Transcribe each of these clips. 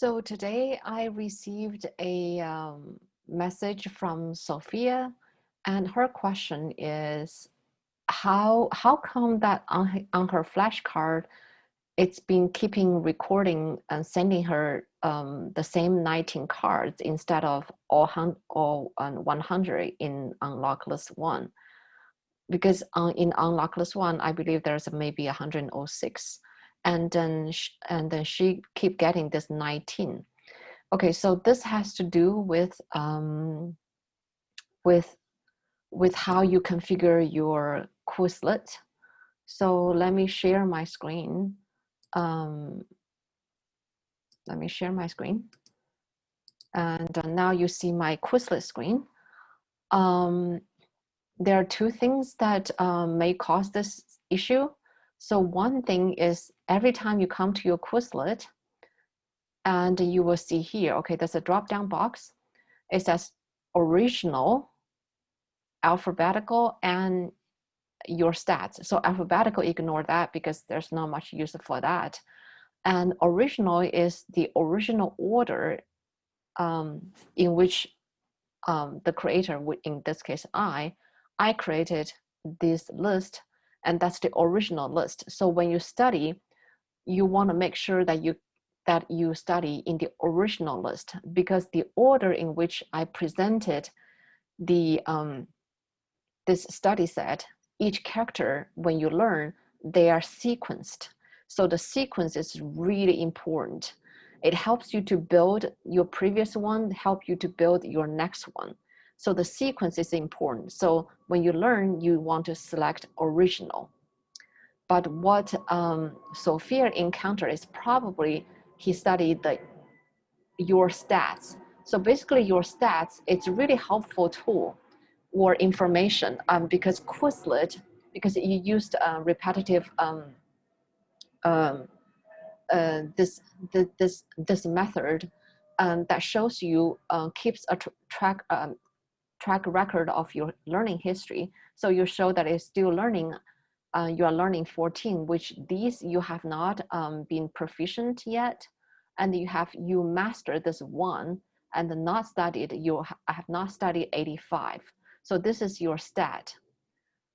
So today I received a message from Sophia, and her question is, how come that on her flashcard it's been keeping recording and sending her the same 19 cards instead of all 100 in unlock list 1? Because in unlock list 1 I believe there's maybe 106, and then she keep getting this 19. Okay, so this has to do with how you configure your Quizlet. So let me share my screen. Let me share my screen, and now you see my Quizlet screen. There are two things that may cause this issue. So one thing is every time you come to your Quizlet, and you will see here, okay, there's a drop-down box. It says original, alphabetical, and your stats. So alphabetical, ignore that because there's not much use for that. And original is the original order in which the creator, in this case I created this list, and that's the original list. So when you study, you want to make sure that you study in the original list, because the order in which I presented the this study set, each character, when you learn, they are sequenced. So the sequence is really important. It helps you to build your previous one, help you to build your next one. So the sequence is important. So when you learn, you want to select original. But what Sophia encountered is probably he studied your stats. So basically your stats, it's a really helpful tool or information because Quizlet, because you used repetitive this method that shows you keeps a track record of your learning history. So you show that it's still learning. You are learning 14, which these you have not been proficient yet, and you mastered this one and not studied. You have not studied 85. So this is your stat.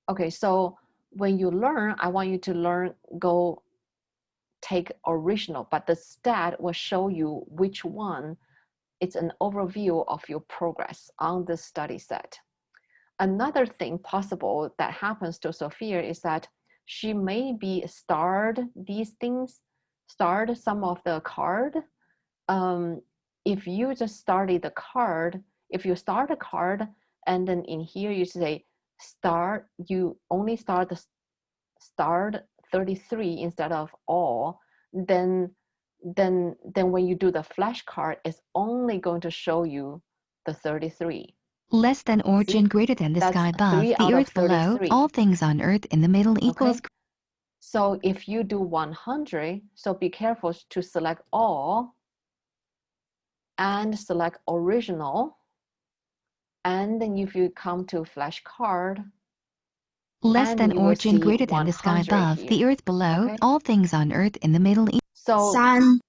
Okay, so when you learn, I want you to go take original, but the stat will show you which one. It's an overview of your progress on this study set. Another thing possible that happens to Sophia is that she may be starred some of the card. If you just started the card, if you start a card and then in here you say start, you only start 33 instead of all, then when you do the flashcard, it's only going to show you the 33. Less than origin, greater than the sky above, the earth below, all things on earth in the middle equals. Okay. So if you do 100, so be careful to select all and select original. And then if you come to flashcard, less than origin, greater than the sky above, here. the earth below, okay? All things on earth in the middle. Sun.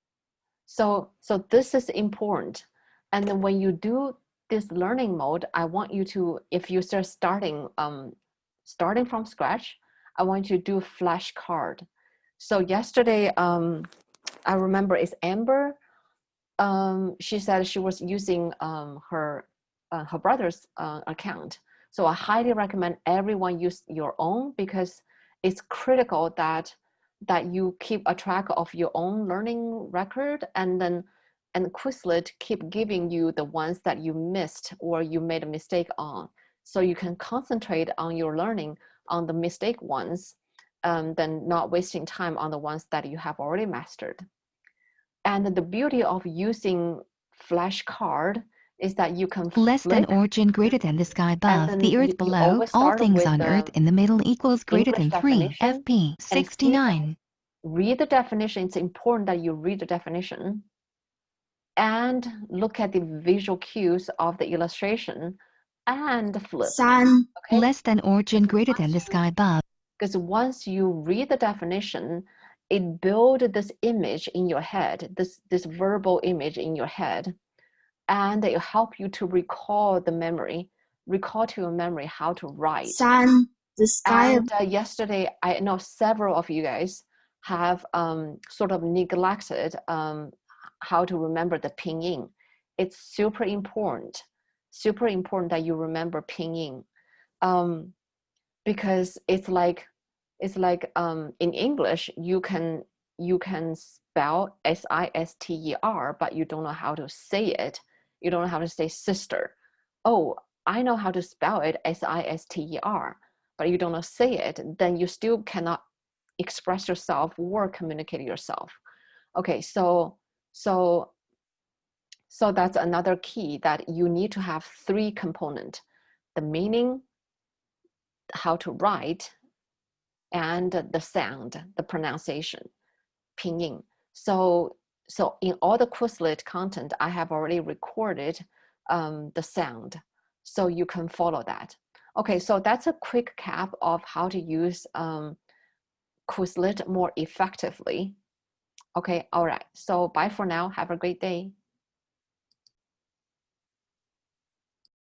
So this is important. And then when you do this learning mode, I want you to, if you start starting from scratch, I want you to do flashcard. So yesterday, I remember it's Amber. She said she was using her brother's account. So I highly recommend everyone use your own, because it's critical that you keep a track of your own learning record, and Quizlet keep giving you the ones that you missed or you made a mistake on, so you can concentrate on your learning on the mistake ones, than not wasting time on the ones that you have already mastered. And the beauty of using flashcard is that you can less than origin, greater than the sky above, the earth below, all things on earth in the middle equals greater than 3 FP 69. Read the definition. It's important that you read the definition and look at the visual cues of the illustration and flip. Sun. Okay? Less than origin, greater than the sky above. Because once you read the definition, it builds this image in your head, this verbal image in your head, and it helps you to recall to your memory how to write. Sun, the sky. And yesterday, I know several of you guys have sort of neglected how to remember the pinyin. It's super important that you remember pinyin, because it's like in English you can spell sister, but you don't know how to say it. You don't know how to say sister. Oh, I know how to spell it sister, but you don't know say it, then you still cannot express yourself or communicate yourself. Okay, so that's another key, that you need to have 3 components: the meaning, how to write, and the sound, the pronunciation, pinyin. So in all the Quizlet content, I have already recorded the sound, so you can follow that. Okay, so that's a quick cap of how to use Quizlet more effectively. Okay, all right. So bye for now. Have a great day.